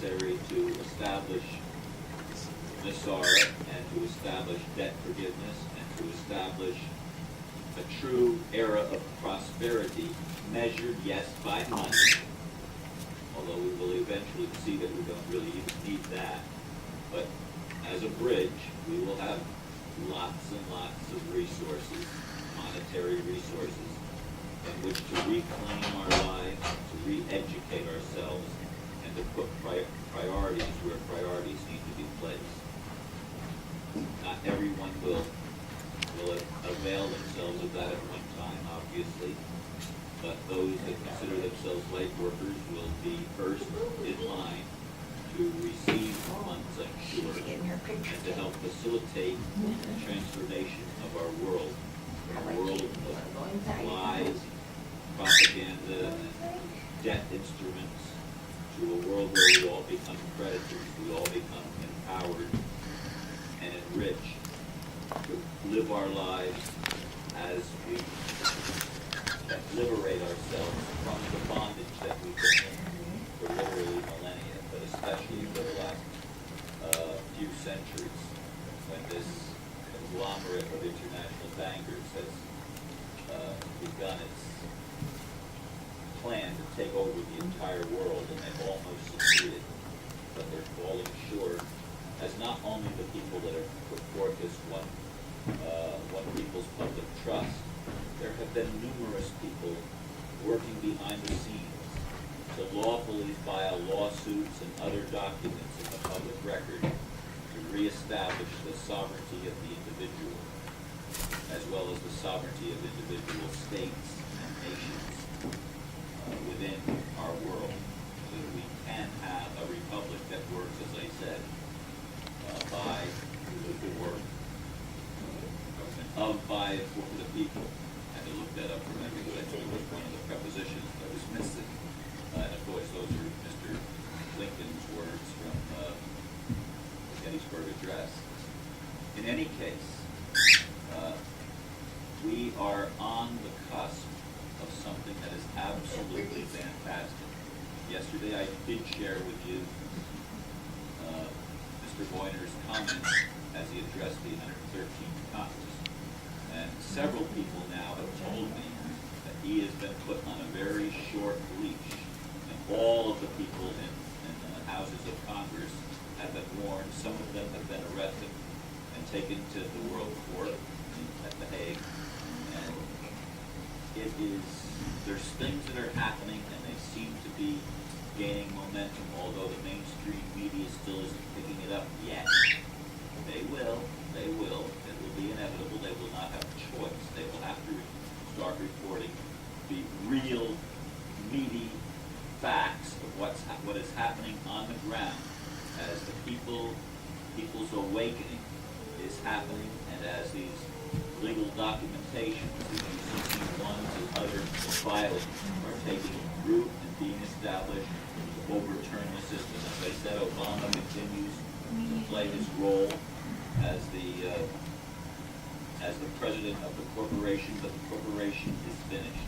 necessary to establish NESARA and to establish debt forgiveness and to establish a true era of prosperity measured, yes, by money, although we will eventually see that we don't really even need that. But as a bridge, we will have lots and lots of resources, monetary resources, in which to reclaim our lives, to re-educate ourselves, and to put priorities where priorities need to be placed. Not everyone will avail themselves of that at one time, obviously, but those that consider themselves light workers will be first in line to receive funds, I'm sure, and to help facilitate the transformation of our world, from a world of lies, propaganda, and debt instruments, to a world where we all become creditors, we all become empowered and enriched to live our lives as we liberate ourselves from the bondage that we've been in for literally millennia, but especially for the last few centuries, when this conglomerate of international bankers has begun its plan to take over the entire world, and they've almost succeeded, but they're falling short, as not only the people that have put forth this one people's public trust. There have been numerous people working behind the scenes to lawfully file lawsuits and other documents in the public record to reestablish the sovereignty of the individual, as well as the sovereignty of individual states and nations within our world, so that we can have a republic that works, as I said, by for the people. I had to look that up for me because I think it was one of the prepositions that was missing. And of course, those are Mr. Lincoln's words from the Gettysburg Address. In any case, we are on the cusp of something that is absolutely fantastic. Yesterday, I did share with you Mr. Boyner's comments as he addressed the 113th Congress. And several people now have told me that he has been put on a very short leash, and all of the people in the houses of Congress have been warned. Some of them have been arrested and taken to the World Court at The Hague. And there's things that are happening, and they seem to be gaining momentum, although the mainstream media still isn't picking it up yet. They will. It will be inevitable. They will not have a choice. They will have to start reporting the real, meaty facts of what is happening on the ground as the people's awakening is happening, and as these legal documentations, these UCC1s and other filings are taking root and being established to overturn the system. As I said, Obama continues to play his role as the president of the corporation, but the corporation is finished.